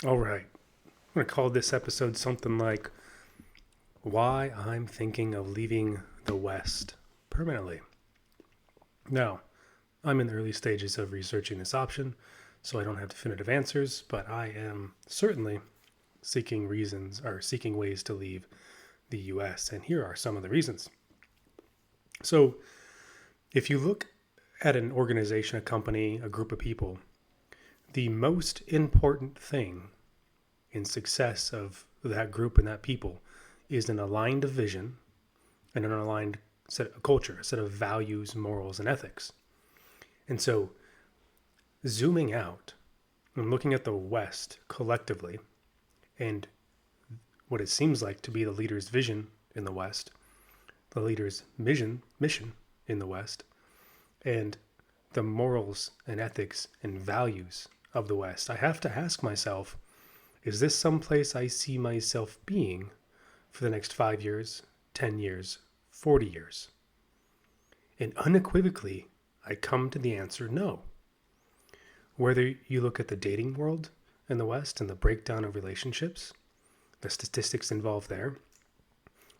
All right. I'm going to call this episode something like Why I'm Thinking of Leaving the West Permanently. Now, I'm in the early stages of researching this option, so I don't have definitive answers, but I am certainly seeking ways to leave the US, and here are some of the reasons. So, if you look at an organization, a company, a group of people, the most important thing in success of that group and that people is an aligned vision and an aligned set of culture, a set of values, morals, and ethics. And so, zooming out and looking at the West collectively and what it seems like to be the leader's vision in the West, the leader's mission in the West, and the morals and ethics and values of the West, I have to ask myself, is this someplace I see myself being for the next 5 years, 10 years, 40 years? And unequivocally, I come to the answer no. Whether you look at the dating world in the West and the breakdown of relationships, the statistics involved there,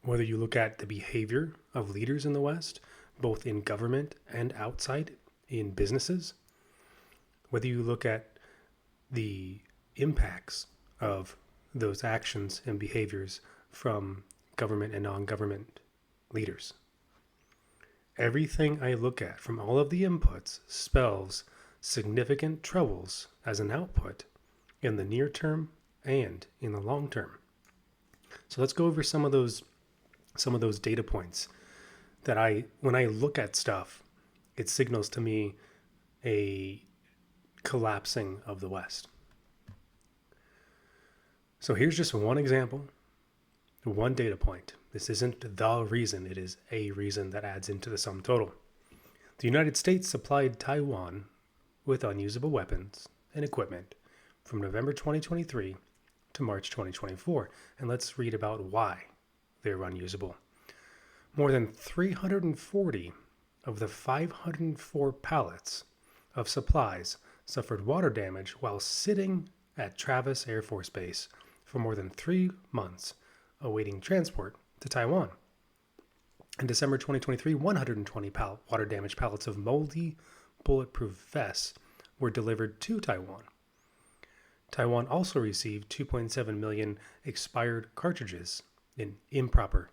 whether you look at the behavior of leaders in the West, both in government and outside in businesses, whether you look at the impacts of those actions and behaviors from government and non-government leaders. Everything I look at from all of the inputs spells significant troubles as an output in the near term and in the long term. So let's go over some of those data points that when I look at stuff, it signals to me a collapsing of the West. So here's just one example, one data point. This isn't the reason, it is a reason that adds into the sum total. The United States supplied Taiwan with unusable weapons and equipment from November 2023 to March 2024. And let's read about why they're unusable. More than 340 of the 504 pallets of supplies suffered water damage while sitting at Travis Air Force Base for more than 3 months, awaiting transport to Taiwan. In December 2023, 120 water damaged pallets of moldy bulletproof vests were delivered to Taiwan. Taiwan also received 2.7 million expired cartridges in improper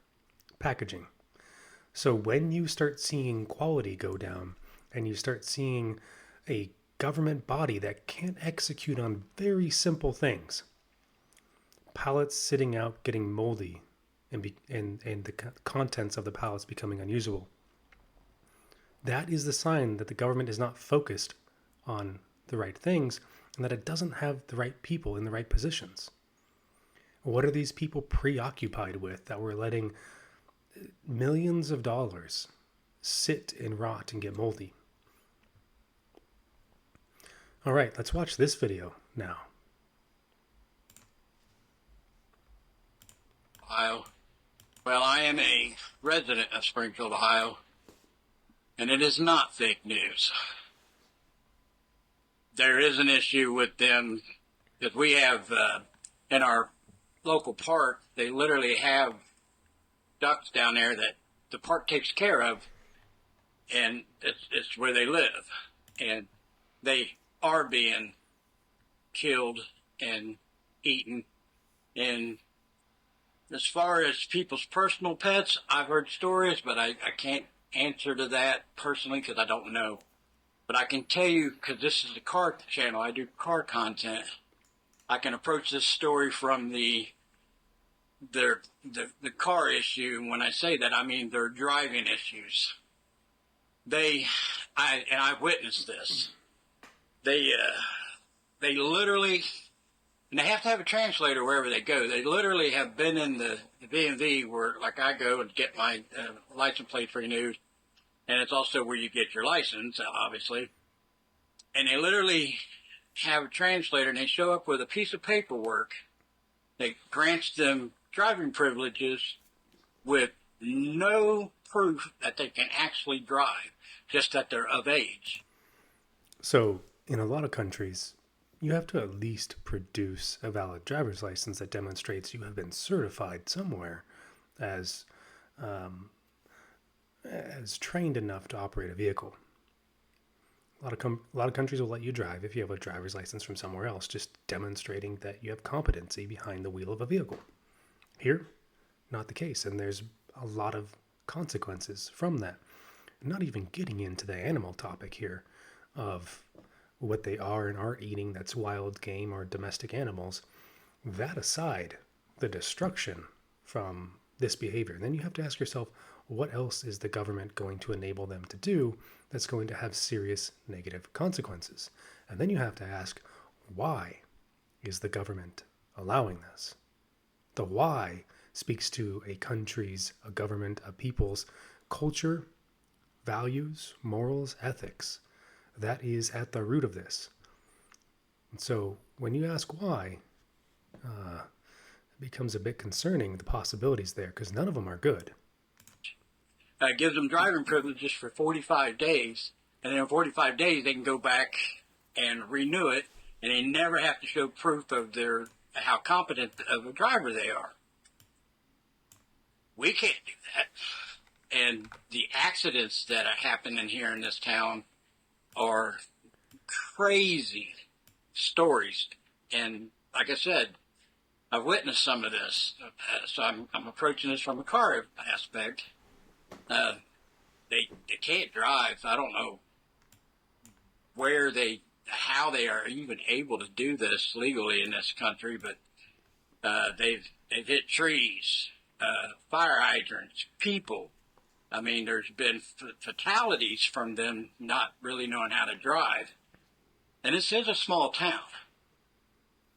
packaging. So when you start seeing quality go down and you start seeing a government body that can't execute on very simple things, pallets sitting out getting moldy and the contents of the pallets becoming unusable, that is the sign that the government is not focused on the right things and that it doesn't have the right people in the right positions. What are these people preoccupied with that we're letting millions of dollars sit and rot and get moldy? All right, let's watch this video now. Ohio. Well, I am a resident of Springfield, Ohio, and it is not fake news. There is an issue with them that we have in our local park. They literally have ducks down there that the park takes care of, and it's where they live, and they are being killed and eaten. And as far as people's personal pets, I've heard stories, but I can't answer to that personally because I don't know. But I can tell you, because this is the car channel, I do car content, I can approach this story from the car issue. And when I say that, I mean their driving issues. I've witnessed this. They literally, and they have to have a translator wherever they go. They literally have been in the DMV where, like, I go and get my license plate renewed, and it's also where you get your license, obviously. And they literally have a translator, and they show up with a piece of paperwork that grants them driving privileges with no proof that they can actually drive, just that they're of age. So in a lot of countries, you have to at least produce a valid driver's license that demonstrates you have been certified somewhere as as trained enough to operate a vehicle. A lot of countries will let you drive if you have a driver's license from somewhere else, just demonstrating that you have competency behind the wheel of a vehicle. Here, not the case, and there's a lot of consequences from that. Not even getting into the animal topic here of what they are and aren't eating that's wild game or domestic animals. That aside, the destruction from this behavior, then you have to ask yourself, what else is the government going to enable them to do that's going to have serious negative consequences? And then you have to ask, why is the government allowing this? The why speaks to a country's, a government, a people's culture, values, morals, ethics. That is at the root of this. And so when you ask why, it becomes a bit concerning, the possibilities there, because none of them are good. Gives them driving privileges for 45 days, and then in 45 days they can go back and renew it, and they never have to show proof of their how competent of a driver they are. We can't do that. And the accidents that are happening here in this town are crazy stories. And like I said, I've witnessed some of this. So I'm approaching this from a car aspect. They can't drive. I don't know how they are even able to do this legally in this country, but they've hit trees, fire hydrants, people. I mean, there's been fatalities from them not really knowing how to drive. And this is a small town.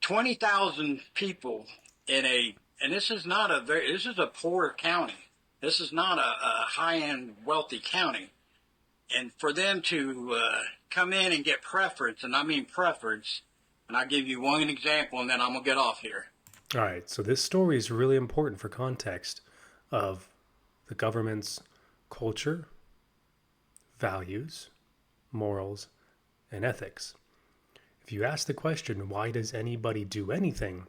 20,000 people and this is a poor county. This is not a high-end wealthy county. And for them to come in and get preference, and I mean preference, and I'll give you one example and then I'm going to get off here. All right, so this story is really important for context of the government's culture, values, morals, and ethics. If you ask the question, why does anybody do anything?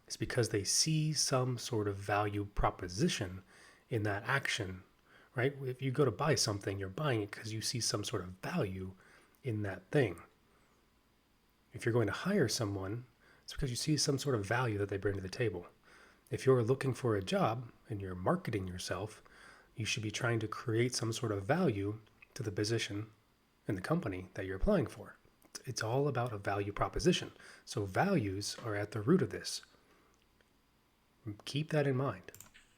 It's because they see some sort of value proposition in that action, right? If you go to buy something, you're buying it because you see some sort of value in that thing. If you're going to hire someone, it's because you see some sort of value that they bring to the table. If you're looking for a job and you're marketing yourself, you should be trying to create some sort of value to the position in the company that you're applying for. It's all about a value proposition. So values are at the root of this. Keep that in mind.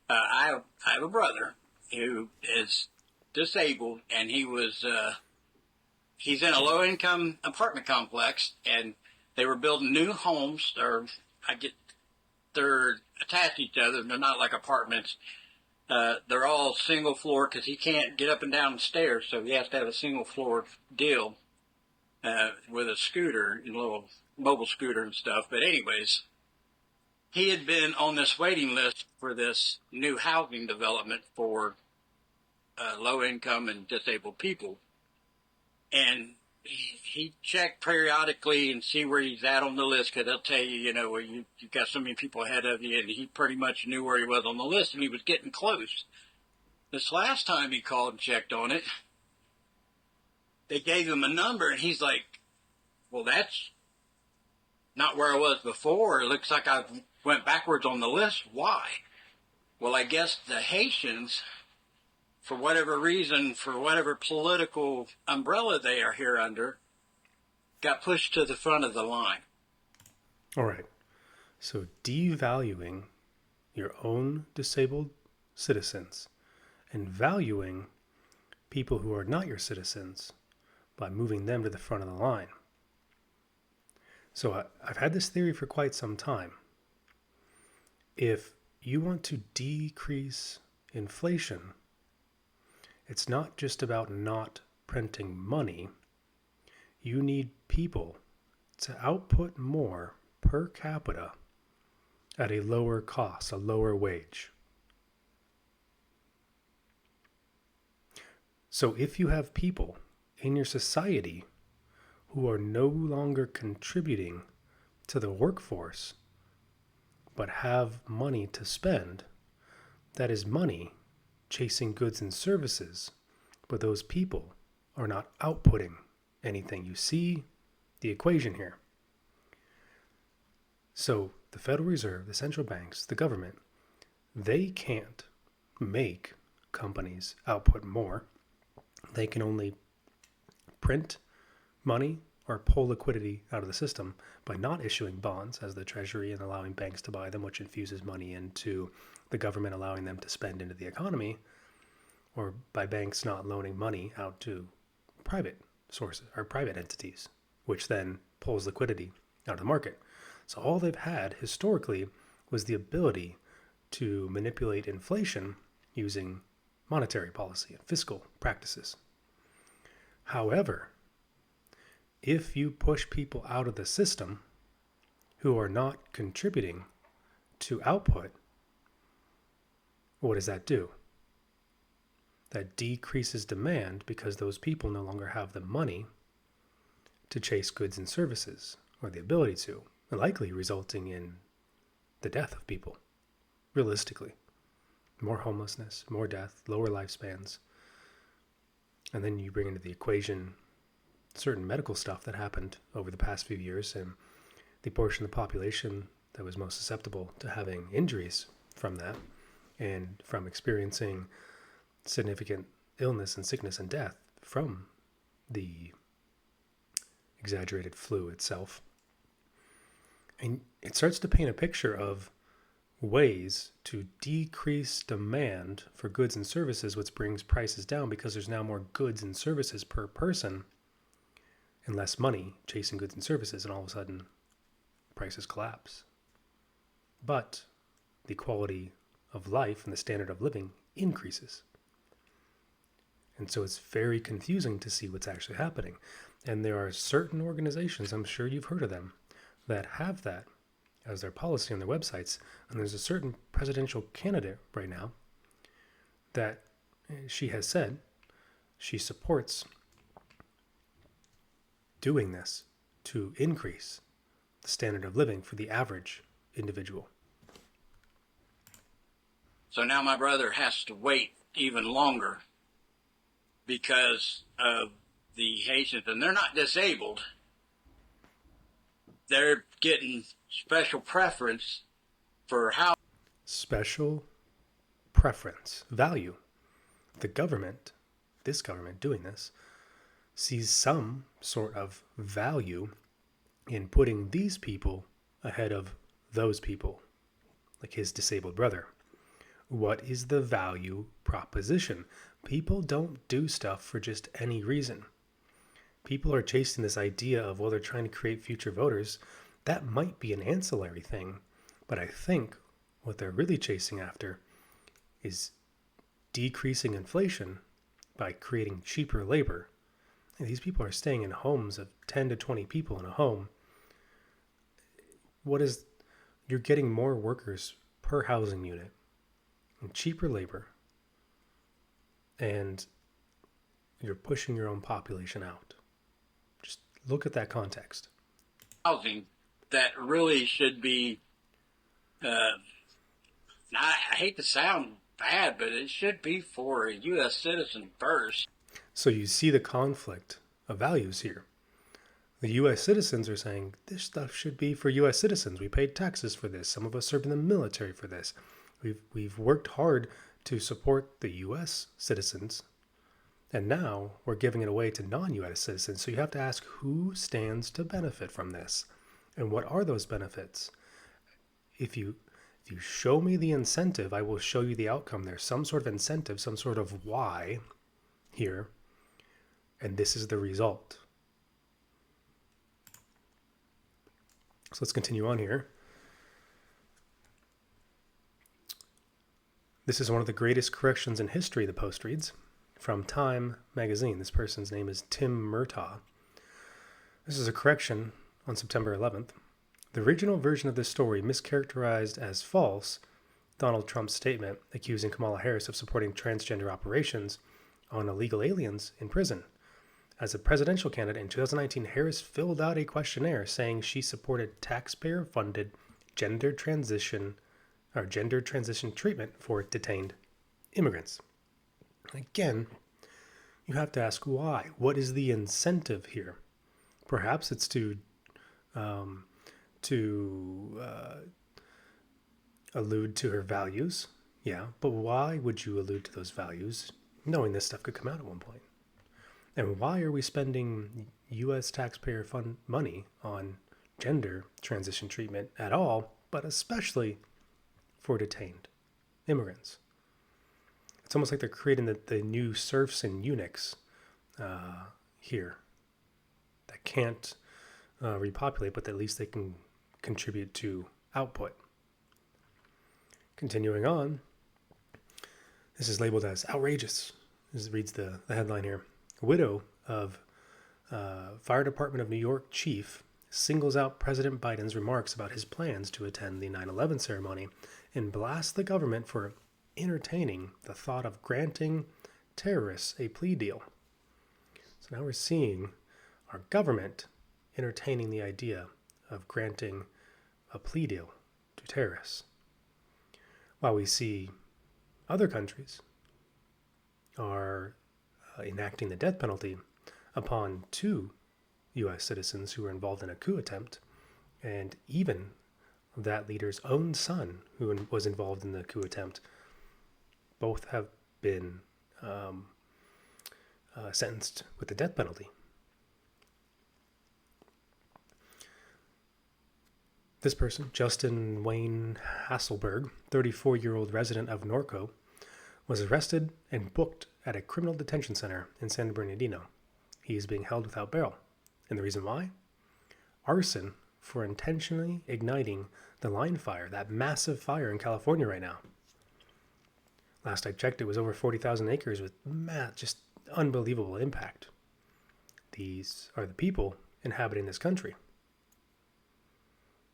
I have a brother who is disabled, and he's in a low-income apartment complex, and they were building new homes. They're attached to each other. They're not like apartments. They're all single floor because he can't get up and down the stairs, so he has to have a single floor deal with a scooter, a little mobile scooter and stuff. But anyways, he had been on this waiting list for this new housing development for low income and disabled people. And he checked periodically and see where he's at on the list, because they'll tell you, well, you've got so many people ahead of you, and he pretty much knew where he was on the list, and he was getting close. This last time he called and checked on it, they gave him a number, and he's like, well, that's not where I was before. It looks like I went backwards on the list. Why? Well, I guess the Haitians, for whatever reason, for whatever political umbrella they are here under, got pushed to the front of the line. All right. So devaluing your own disabled citizens and valuing people who are not your citizens by moving them to the front of the line. So I've had this theory for quite some time. If you want to decrease inflation, it's not just about not printing money. You need people to output more per capita at a lower cost, a lower wage. So if you have people in your society who are no longer contributing to the workforce but have money to spend, that is money chasing goods and services, but those people are not outputting anything. You see the equation here. So the Federal Reserve, the central banks, the government, they can't make companies output more. They can only print money or pull liquidity out of the system by not issuing bonds as the Treasury and allowing banks to buy them, which infuses money into the government, allowing them to spend into the economy, or by banks not loaning money out to private sources or private entities, which then pulls liquidity out of the market. So all they've had historically was the ability to manipulate inflation using monetary policy and fiscal practices. However, if you push people out of the system who are not contributing to output, what does that do? That decreases demand because those people no longer have the money to chase goods and services, or the ability to, likely resulting in the death of people, realistically. More homelessness, more death, lower lifespans. And then you bring into the equation certain medical stuff that happened over the past few years, and the portion of the population that was most susceptible to having injuries from that and from experiencing significant illness and sickness and death from the exaggerated flu itself. And it starts to paint a picture of ways to decrease demand for goods and services, which brings prices down because there's now more goods and services per person and less money chasing goods and services, and all of a sudden prices collapse. But the quality of life and the standard of living increases. And so it's very confusing to see what's actually happening. And there are certain organizations, I'm sure you've heard of them, that have that as their policy on their websites. And there's a certain presidential candidate right now that she has said she supports doing this to increase the standard of living for the average individual. So now my brother has to wait even longer because of the Haitians, and they're not disabled. They're getting special preference for how. Special preference, value. The government, this government doing this, sees some sort of value in putting these people ahead of those people, like his disabled brother. What is the value proposition? People don't do stuff for just any reason. People are chasing this idea of, well, they're trying to create future voters. That might be an ancillary thing, but I think what they're really chasing after is decreasing inflation by creating cheaper labor. And these people are staying in homes of 10 to 20 people in a home. You're getting more workers per housing unit and cheaper labor, and you're pushing your own population out. Just look at that context. Housing that really should be, I hate to sound bad, but it should be for a U.S. citizen first. So you see the conflict of values here. The U.S. citizens are saying, this stuff should be for U.S. citizens. We paid taxes for this. Some of us served in the military for this. We've worked hard to support the U.S. citizens, and now we're giving it away to non-U.S. citizens. So you have to ask, who stands to benefit from this? And what are those benefits? If you show me the incentive, I will show you the outcome. There's some sort of incentive, some sort of why here, and this is the result. So let's continue on here. This is one of the greatest corrections in history, the Post reads, from Time magazine. This person's name is Tim Murtaugh. This is a correction on September 11th. The original version of this story mischaracterized as false Donald Trump's statement accusing Kamala Harris of supporting transgender operations on illegal aliens in prison. As a presidential candidate in 2019, Harris filled out a questionnaire saying she supported taxpayer-funded gender transition gender transition treatment for detained immigrants. Again, you have to ask why. What is the incentive here? Perhaps it's to allude to her values. Yeah, but why would you allude to those values knowing this stuff could come out at one point? And why are we spending U.S. taxpayer fund money on gender transition treatment at all, but especially for detained immigrants? It's almost like they're creating the new serfs and eunuchs here that can't repopulate, but at least they can contribute to output. Continuing on, this is labeled as outrageous. This reads the headline here. A widow of Fire Department of New York chief singles out President Biden's remarks about his plans to attend the 9/11 ceremony and blasts the government for entertaining the thought of granting terrorists a plea deal. So now we're seeing our government entertaining the idea of granting a plea deal to terrorists, while we see other countries are enacting the death penalty upon 2 U.S. citizens who were involved in a coup attempt, and even that leader's own son, who was involved in the coup attempt, both have been sentenced with the death penalty. This person, Justin Wayne Hasselberg, 34-year-old resident of Norco, was arrested and booked at a criminal detention center in San Bernardino. He is being held without bail. And the reason why? Arson for intentionally igniting the line fire, that massive fire in California right now. Last I checked, it was over 40,000 acres with just unbelievable impact. These are the people inhabiting this country.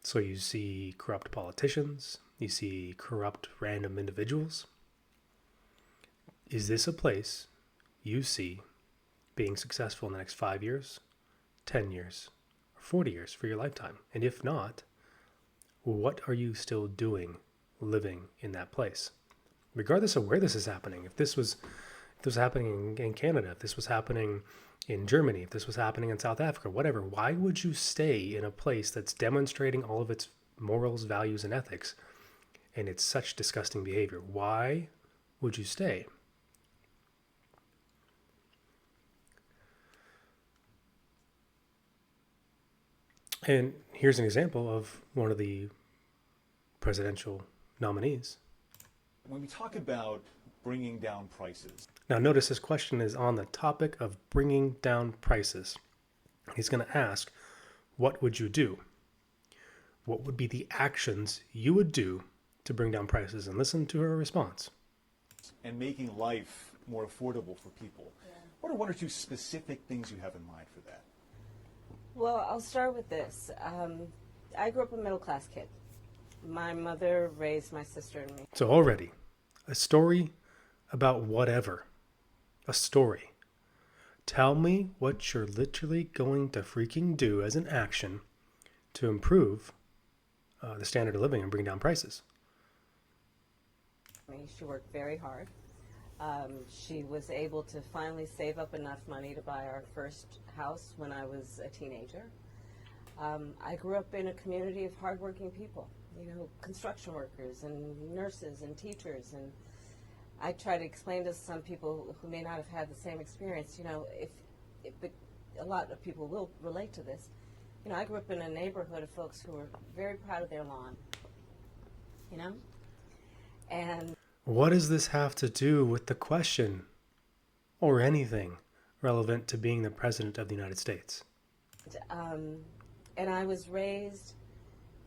So you see corrupt politicians, you see corrupt random individuals. Is this a place you see being successful in the next 5 years, 10 years, or 40 years for your lifetime? And if not, what are you still doing living in that place? Regardless of where this is happening, if this was happening in Canada, if this was happening in Germany, if this was happening in South Africa, whatever, why would you stay in a place that's demonstrating all of its morals, values, and ethics, and it's such disgusting behavior? Why would you stay? And here's an example of one of the presidential nominees. When we talk about bringing down prices. Now notice this question is on the topic of bringing down prices. He's going to ask, what would you do? What would be the actions you would do to bring down prices? And listen to her response. And making life more affordable for people. Yeah. What are 1 or 2 specific things you have in mind for that? Well, I'll start with this. I grew up a middle-class kid. My mother raised my sister and me. So already, a story about whatever. A story. Tell me what you're literally going to freaking do as an action to improve the standard of living and bring down prices. She worked very hard. She was able to finally save up enough money to buy our first house when I was a teenager. I grew up in a community of hardworking people, construction workers and nurses and teachers. And I try to explain to some people who may not have had the same experience, if a lot of people will relate to this. I grew up in a neighborhood of folks who were very proud of their lawn, and what does this have to do with the question or anything relevant to being the President of the United States? And I was raised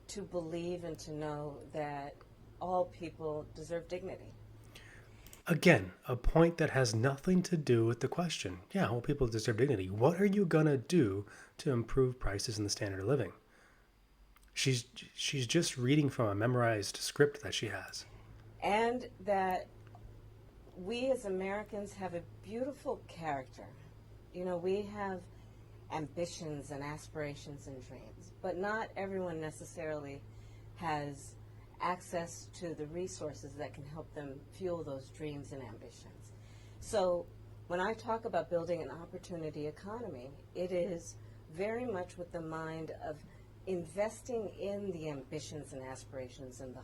to believe and to know that all people deserve dignity. Again, a point that has nothing to do with the question. Yeah, all people deserve dignity. What are you going to do to improve prices and the standard of living? She's just reading from a memorized script that she has. And that we as Americans have a beautiful character. we have ambitions and aspirations and dreams, but not everyone necessarily has access to the resources that can help them fuel those dreams and ambitions. So when I talk about building an opportunity economy, it is very much with the mind of investing in the ambitions and aspirations and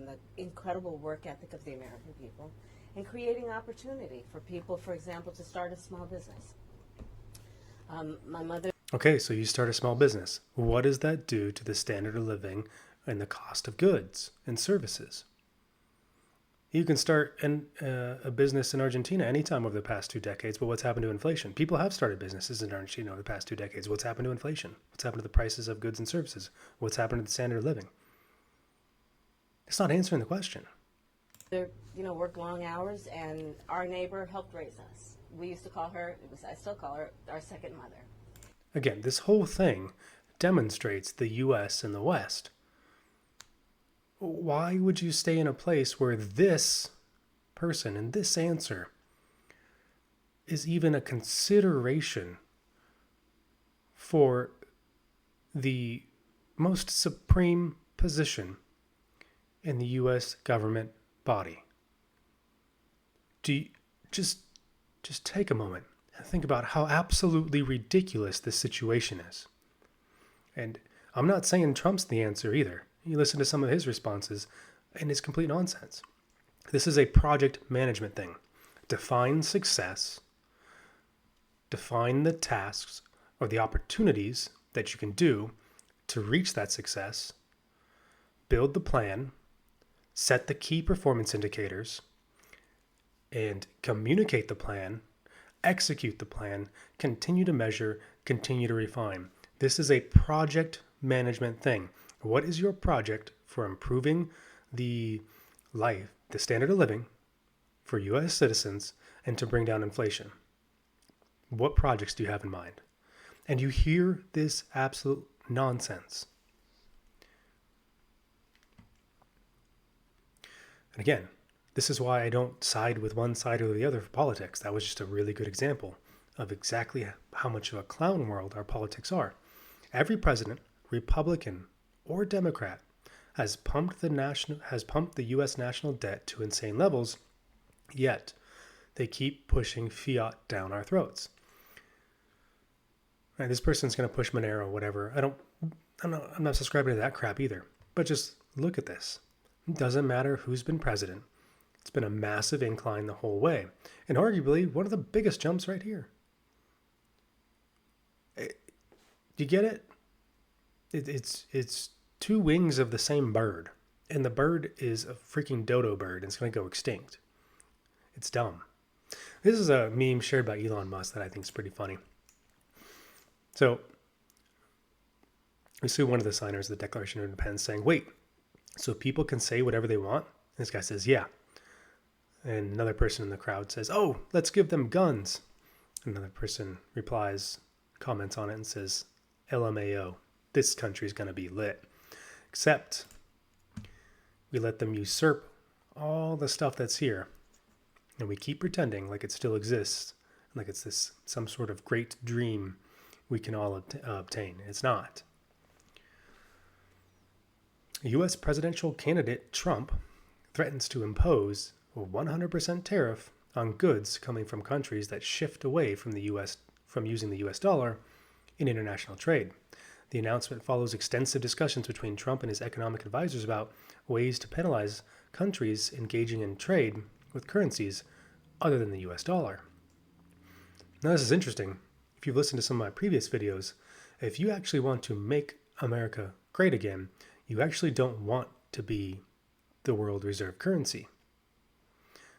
the incredible work ethic of the American people, and creating opportunity for people, for example, to start a small business. My mother. Okay, so you start a small business. What does that do to the standard of living and the cost of goods and services? You can start a business in Argentina anytime over the past 2 decades, but what's happened to inflation? People have started businesses in Argentina over the past 2 decades. What's happened to inflation? What's happened to the prices of goods and services? What's happened to the standard of living? It's not answering the question. They worked long hours, and our neighbor helped raise us. We used to call her, I still call her, our second mother. Again, this whole thing demonstrates the U.S. and the West. Why would you stay in a place where this person and this answer is even a consideration for the most supreme position in the U.S. government body? Do you just take a moment and think about how absolutely ridiculous this situation is. And I'm not saying Trump's the answer either. You listen to some of his responses, and it's complete nonsense. This is a project management thing. Define success, define the tasks or the opportunities that you can do to reach that success, build the plan, set the key performance indicators, and communicate the plan, execute the plan, continue to measure, continue to refine. This is a project management thing. What is your project for improving the standard of living for U.S. citizens and to bring down inflation? What projects do you have in mind? And you hear this absolute nonsense. And again, this is why I don't side with one side or the other for politics. That was just a really good example of exactly how much of a clown world our politics are. Every president, Republican or Democrat, has pumped the U.S. national debt to insane levels, yet they keep pushing fiat down our throats. Right, this person's going to push Monero, whatever. I'm not subscribing to that crap either. But just look at this. It doesn't matter who's been president. It's been a massive incline the whole way, and arguably one of the biggest jumps right here. You get it? It's two wings of the same bird, and the bird is a freaking dodo bird, and it's going to go extinct. It's dumb. This is a meme shared by Elon Musk that I think is pretty funny. So we see one of the signers of the Declaration of Independence saying, "Wait, so people can say whatever they want?" And this guy says, "Yeah." And another person in the crowd says, "Oh, let's give them guns." Another person replies, comments on it and says, "LMAO, this country's going to be lit. Except we let them usurp all the stuff that's here, and we keep pretending like it still exists, like it's this some sort of great dream we can all obtain. It's not." U.S. presidential candidate Trump threatens to impose a 100% tariff on goods coming from countries that shift away from using the U.S. dollar in international trade. The announcement follows extensive discussions between Trump and his economic advisors about ways to penalize countries engaging in trade with currencies other than the U.S. dollar. Now, this is interesting. If you've listened to some of my previous videos, if you actually want to make America great again, you actually don't want to be the world reserve currency.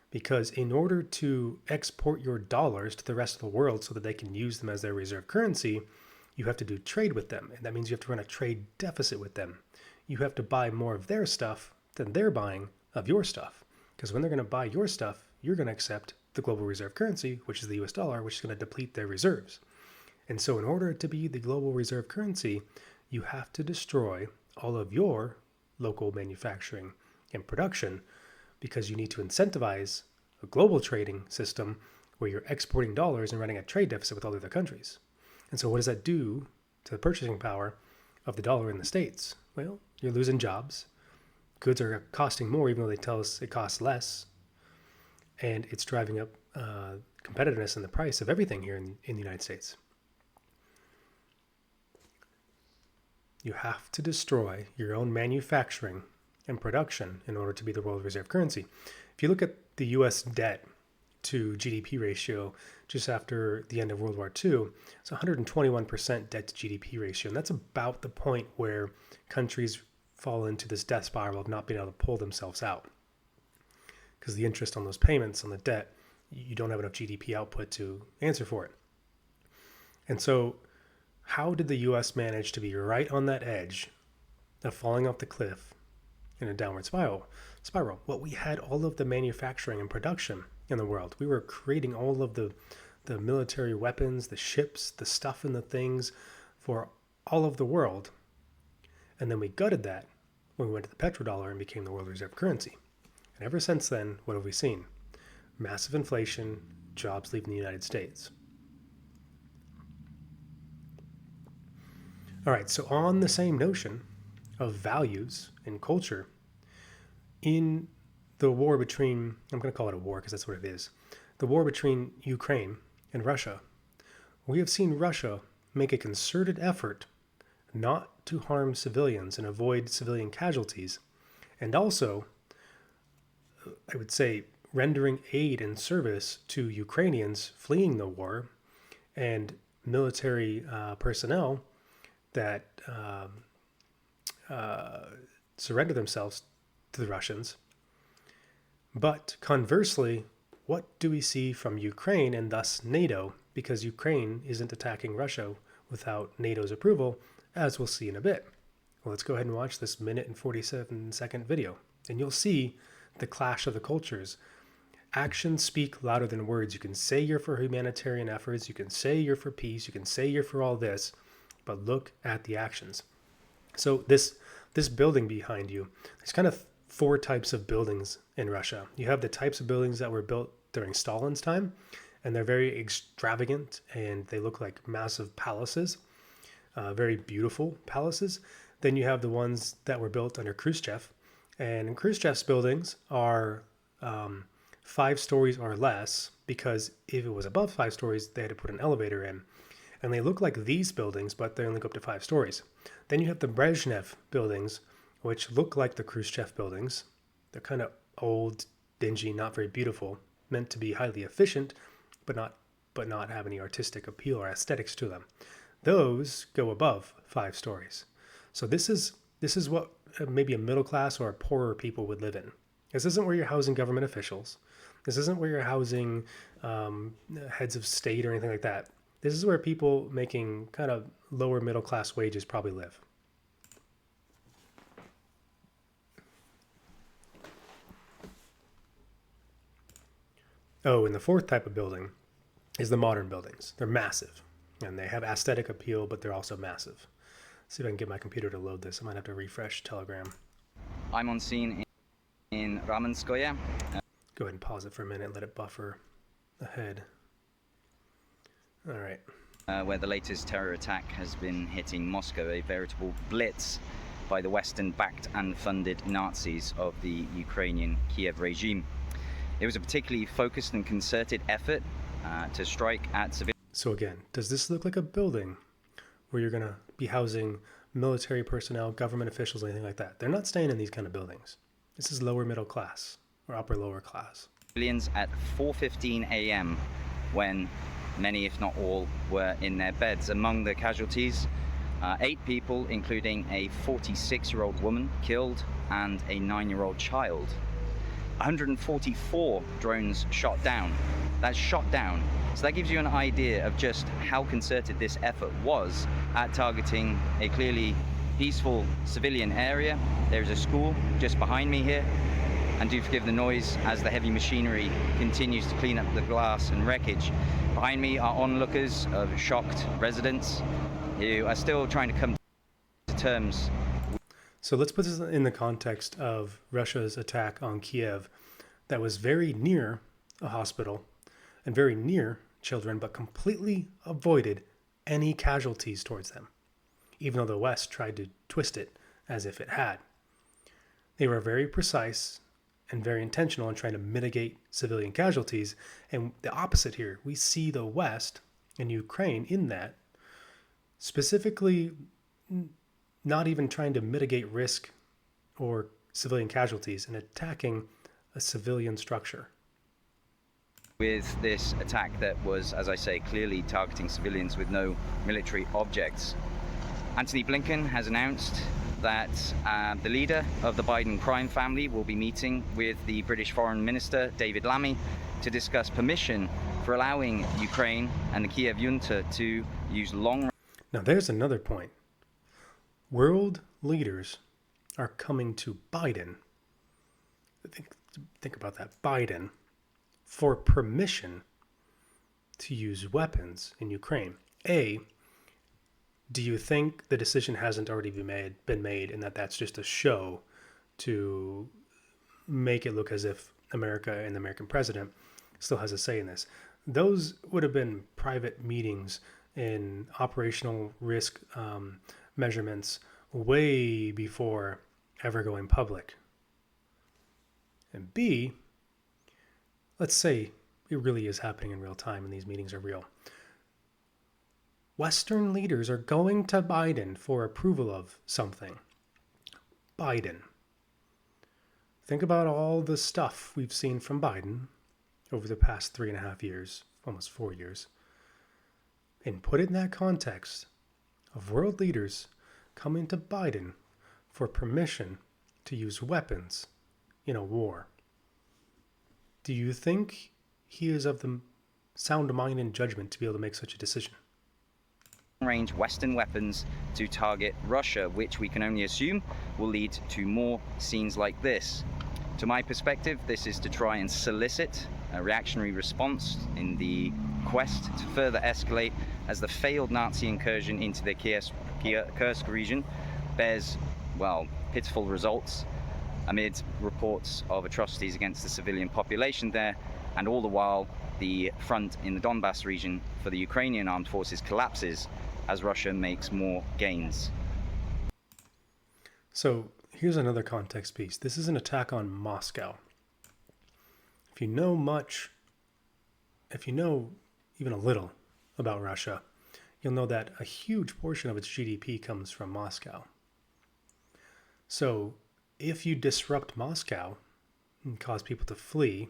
Because in order to export your dollars to the rest of the world so that they can use them as their reserve currency, you have to do trade with them. And that means you have to run a trade deficit with them. You have to buy more of their stuff than they're buying of your stuff. Because when they're going to buy your stuff, you're going to accept the global reserve currency, which is the US dollar, which is going to deplete their reserves. And so in order to be the global reserve currency, you have to destroy all of your local manufacturing and production, because you need to incentivize a global trading system where you're exporting dollars and running a trade deficit with all the other countries. And so what does that do to the purchasing power of the dollar in the States? Well, you're losing jobs. Goods are costing more, even though they tell us it costs less. And it's driving up competitiveness in the price of everything here in the United States. You have to destroy your own manufacturing and production in order to be the world reserve currency. If you look at the US debt to GDP ratio just after the end of World War II, it's 121% debt to GDP ratio. And that's about the point where countries fall into this death spiral of not being able to pull themselves out. Because the interest on those payments on the debt, you don't have enough GDP output to answer for it. And so how did the US manage to be right on that edge of falling off the cliff in a downward spiral? Well, we had all of the manufacturing and production in the world. We were creating all of the military weapons, the ships, the stuff and the things for all of the world. And then we gutted that when we went to the petrodollar and became the world reserve currency. And ever since then, what have we seen? Massive inflation, jobs leaving the United States. All right, so on the same notion of values and culture, in the war between, I'm going to call it a war because that's what it is, the war between Ukraine and Russia, we have seen Russia make a concerted effort not to harm civilians and avoid civilian casualties, and also, I would say, rendering aid and service to Ukrainians fleeing the war and military personnel that surrender themselves to the Russians. But conversely, what do we see from Ukraine and thus NATO? Because Ukraine isn't attacking Russia without NATO's approval, as we'll see in a bit. Well, let's go ahead and watch this minute and 47-second video, and you'll see the clash of the cultures. Actions speak louder than words. You can say you're for humanitarian efforts, you can say you're for peace, you can say you're for all this, but look at the actions. So this building behind you, there's kind of four types of buildings in Russia. You have the types of buildings that were built during Stalin's time, and they're very extravagant, and they look like massive palaces, very beautiful palaces. Then you have the ones that were built under Khrushchev, and Khrushchev's buildings are 5 stories or less, because if it was above 5 stories, they had to put an elevator in. And they look like these buildings, but they only go up to 5 stories. Then you have the Brezhnev buildings, which look like the Khrushchev buildings. They're kind of old, dingy, not very beautiful, meant to be highly efficient, but not have any artistic appeal or aesthetics to them. Those go above 5 stories. So this is what maybe a middle class or a poorer people would live in. This isn't where you're housing government officials. This isn't where you're housing heads of state or anything like that. This is where people making kind of lower middle class wages probably live. Oh, and the fourth type of building is the modern buildings. They're massive, and they have aesthetic appeal, but they're also massive. Let's see if I can get my computer to load this. I might have to refresh Telegram. I'm on scene in Ramenskoye. Go ahead and pause it for a minute, let it buffer ahead. All right. Where the latest terror attack has been hitting Moscow, a veritable blitz by the Western-backed and funded Nazis of the Ukrainian Kiev regime. It was a particularly focused and concerted effort to strike at civilians. So again, does this look like a building where you're going to be housing military personnel, government officials, anything like that? They're not staying in these kind of buildings. This is lower middle class or upper lower class. Civilians at 4:15 a.m. when many, if not all, were in their beds. Among the casualties, 8 people, including a 46-year-old woman killed and a 9-year-old child. 144 drones shot down. That's shot down. So that gives you an idea of just how concerted this effort was at targeting a clearly peaceful civilian area. There is a school just behind me here. And do forgive the noise as the heavy machinery continues to clean up the glass and wreckage. Behind me are onlookers of shocked residents who are still trying to come to terms. So let's put this in the context of Russia's attack on Kiev that was very near a hospital and very near children, but completely avoided any casualties towards them, even though the West tried to twist it as if it had. They were very precise and very intentional in trying to mitigate civilian casualties. And the opposite here, we see the West and Ukraine in that, specifically not even trying to mitigate risk or civilian casualties and attacking a civilian structure. With this attack that was, as I say, clearly targeting civilians with no military objects. Antony Blinken has announced that the leader of the Biden crime family will be meeting with the British Foreign Minister, David Lammy, to discuss permission for allowing Ukraine and the Kiev junta to use long... Now there's another point. World leaders are coming to Biden. Think about that. Biden for permission to use weapons in Ukraine. A, do you think the decision hasn't already been made and that's just a show to make it look as if America and the American president still has a say in this? Those would have been private meetings in operational risk measurements way before ever going public. And B, let's say it really is happening in real time and these meetings are real. Western leaders are going to Biden for approval of something. Biden. Think about all the stuff we've seen from Biden over the past 3.5 years, almost 4 years, and put it in that context of world leaders coming to Biden for permission to use weapons in a war. Do you think he is of the sound mind and judgment to be able to make such a decision? Range Western weapons to target Russia, which we can only assume will lead to more scenes like this. To my perspective, this is to try and solicit a reactionary response in the quest to further escalate as the failed Nazi incursion into the Kursk region bears, well, pitiful results amid reports of atrocities against the civilian population there, and all the while the front in the Donbass region for the Ukrainian armed forces collapses as Russia makes more gains. So here's another context piece. This is an attack on Moscow. If you know even a little about Russia, you'll know that a huge portion of its GDP comes from Moscow. So if you disrupt Moscow and cause people to flee,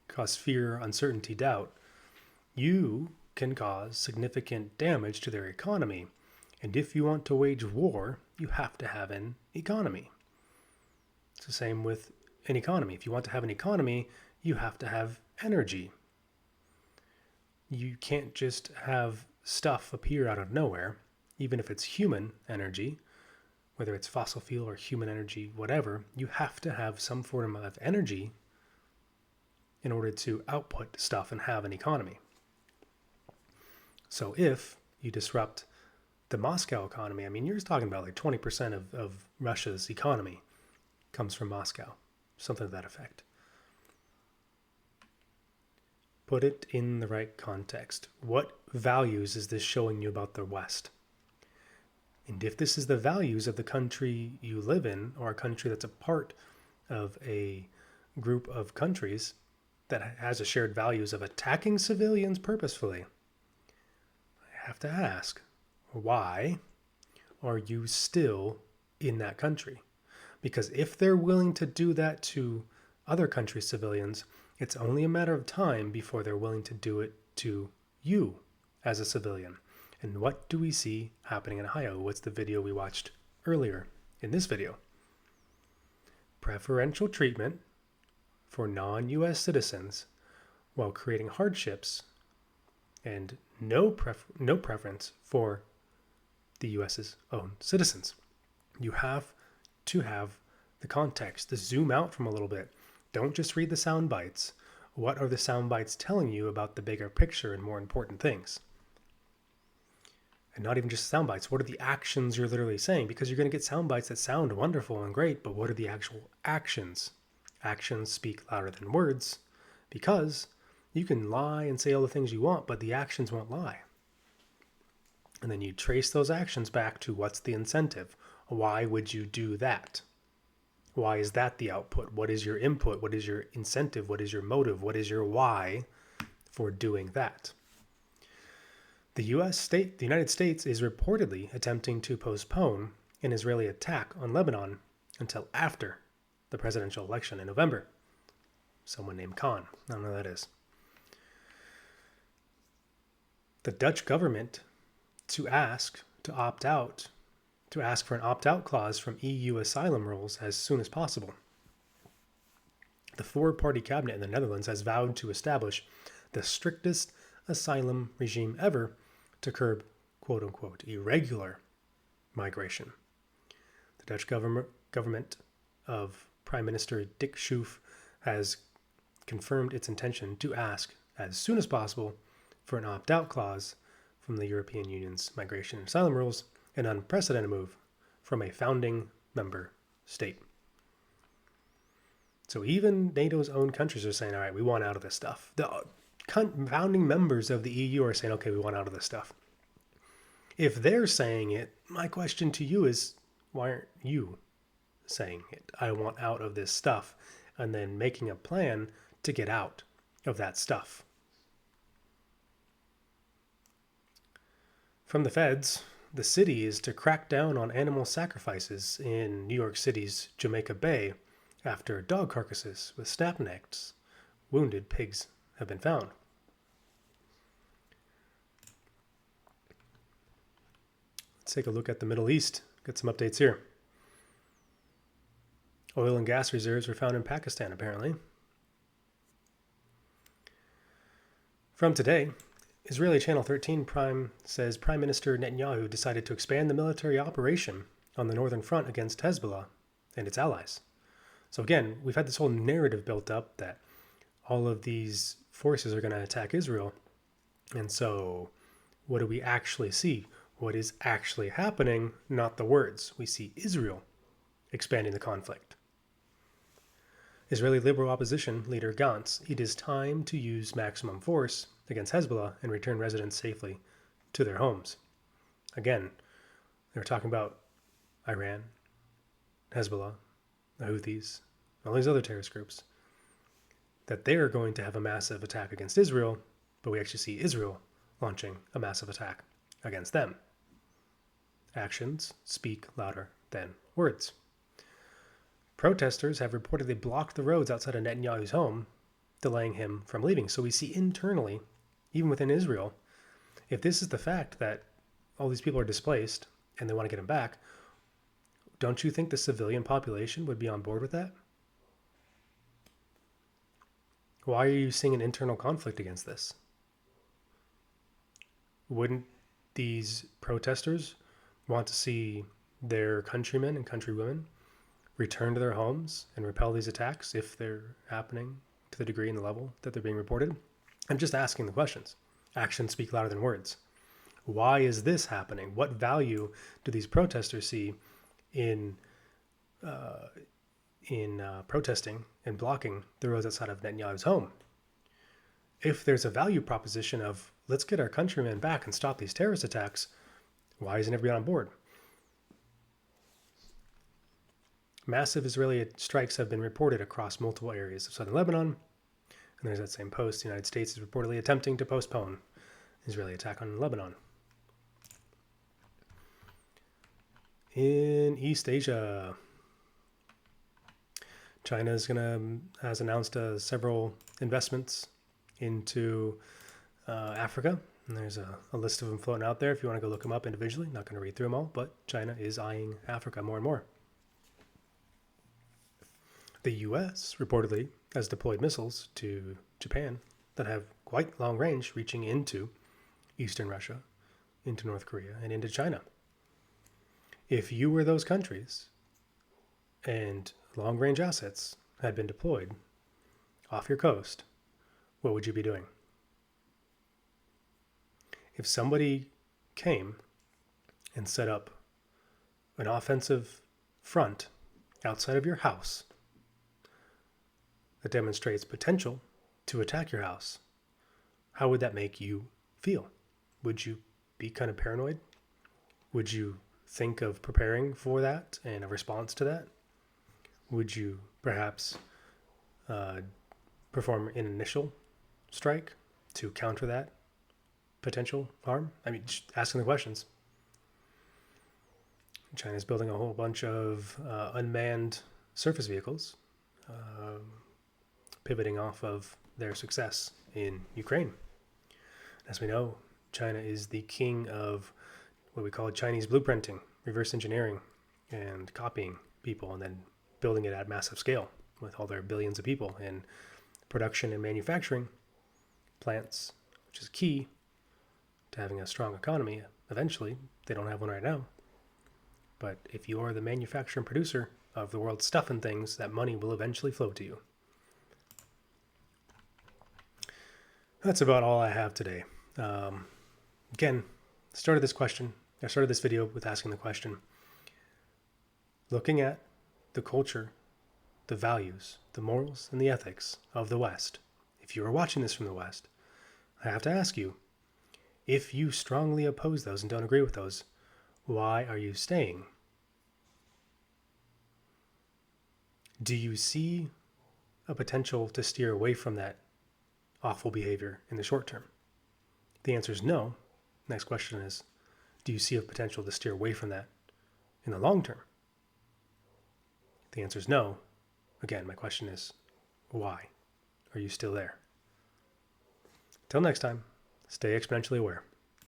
cause fear, uncertainty, doubt, you can cause significant damage to their economy. And if you want to wage war, you have to have an economy. It's the same with an economy. If you want to have an economy, you have to have energy. You can't just have stuff appear out of nowhere, even if it's human energy, whether it's fossil fuel or human energy, whatever. You have to have some form of energy in order to output stuff and have an economy. So if you disrupt the Moscow economy, I mean, you're talking about like 20% of Russia's economy comes from Moscow, something to that effect. Put it in the right context. What values is this showing you about the West? And if this is the values of the country you live in, or a country that's a part of a group of countries that has a shared values of attacking civilians purposefully, I have to ask, why are you still in that country? Because if they're willing to do that to other countries' civilians, it's only a matter of time before they're willing to do it to you as a civilian. And what do we see happening in Ohio? What's the video we watched earlier in this video? Preferential treatment for non-U.S. citizens while creating hardships, and no preference for the U.S.'s own citizens. You have to have the context to zoom out from a little bit. Don't just read the sound bites. What are the sound bites telling you about the bigger picture and more important things? And not even just sound bites. What are the actions you're literally saying? Because you're going to get sound bites that sound wonderful and great, but what are the actual actions? Actions speak louder than words, because You can lie and say all the things you want, but the actions won't lie. And then you trace those actions back to what's the incentive? Why would you do that? Why is that the output? What is your input? What is your incentive? What is your motive? What is your why for doing that? The United States is reportedly attempting to postpone an Israeli attack on Lebanon until after the presidential election in November. Someone named Khan. I don't know who that is. The Dutch government to ask for an opt-out clause from EU asylum rules as soon as possible. The four-party cabinet in the Netherlands has vowed to establish the strictest asylum regime ever to curb quote-unquote irregular migration. The Dutch government of Prime Minister Dick Schoof has confirmed its intention to ask as soon as possible for an opt-out clause from the European Union's migration and asylum rules, an unprecedented move from a founding member state. So even NATO's own countries are saying, all right, we want out of this stuff. The founding members of the EU are saying, okay, we want out of this stuff. If they're saying it, my question to you is, why aren't you saying it? I want out of this stuff, and then making a plan to get out of that stuff. From the feds, the city is to crack down on animal sacrifices in New York City's Jamaica Bay after dog carcasses with snap necks, wounded pigs have been found. Let's take a look at the Middle East. Get some updates here. Oil and gas reserves were found in Pakistan, apparently. From today, Israeli Channel 13 Prime says Prime Minister Netanyahu decided to expand the military operation on the northern front against Hezbollah and its allies. So again, we've had this whole narrative built up that all of these forces are going to attack Israel. And so what do we actually see? What is actually happening? Not the words. We see Israel expanding the conflict. Israeli liberal opposition leader Gantz, it is time to use maximum force against Hezbollah and return residents safely to their homes. Again, they were talking about Iran, Hezbollah, the Houthis, all these other terrorist groups, that they are going to have a massive attack against Israel, but we actually see Israel launching a massive attack against them. Actions speak louder than words. Protesters have reportedly blocked the roads outside of Netanyahu's home, delaying him from leaving. So we see internally, even within Israel, if this is the fact that all these people are displaced and they want to get them back, don't you think the civilian population would be on board with that? Why are you seeing an internal conflict against this? Wouldn't these protesters want to see their countrymen and countrywomen return to their homes and repel these attacks if they're happening to the degree and the level that they're being reported? I'm just asking the questions. Actions speak louder than words. Why is this happening? What value do these protesters see in protesting and blocking the roads outside of Netanyahu's home? If there's a value proposition of let's get our countrymen back and stop these terrorist attacks, why isn't everybody on board? Massive Israeli strikes have been reported across multiple areas of southern Lebanon. And there's that same post. The United States is reportedly attempting to postpone Israeli attack on Lebanon. In East Asia, China has announced several investments into Africa. And there's a list of them floating out there if you want to go look them up individually. Not going to read through them all, but China is eyeing Africa more and more. The U.S. reportedly has deployed missiles to Japan that have quite long range, reaching into eastern Russia, into North Korea, and into China. If you were those countries and long range assets had been deployed off your coast, what would you be doing? If somebody came and set up an offensive front outside of your house that demonstrates potential to attack your house, how would that make you feel? Would you be kind of paranoid? Would you think of preparing for that and a response to that? Would you perhaps perform an initial strike to counter that potential harm? I mean, just asking the questions. China's building a whole bunch of unmanned surface vehicles, pivoting off of their success in Ukraine. As we know, China is the king of what we call Chinese blueprinting, reverse engineering, and copying people and then building it at massive scale with all their billions of people in production and manufacturing plants, which is key to having a strong economy eventually. They don't have one right now. But if you are the manufacturer and producer of the world's stuff and things, that money will eventually flow to you. That's about all I have today. Again, I started this video with asking the question, looking at the culture, the values, the morals, and the ethics of the West. If you are watching this from the West, I have to ask you, if you strongly oppose those and don't agree with those, why are you staying? Do you see a potential to steer away from that awful behavior in the short term? The answer is no. Next question is, do you see a potential to steer away from that in the long term? The answer is no. Again, my question is, why are you still there? Till next time, stay exponentially aware.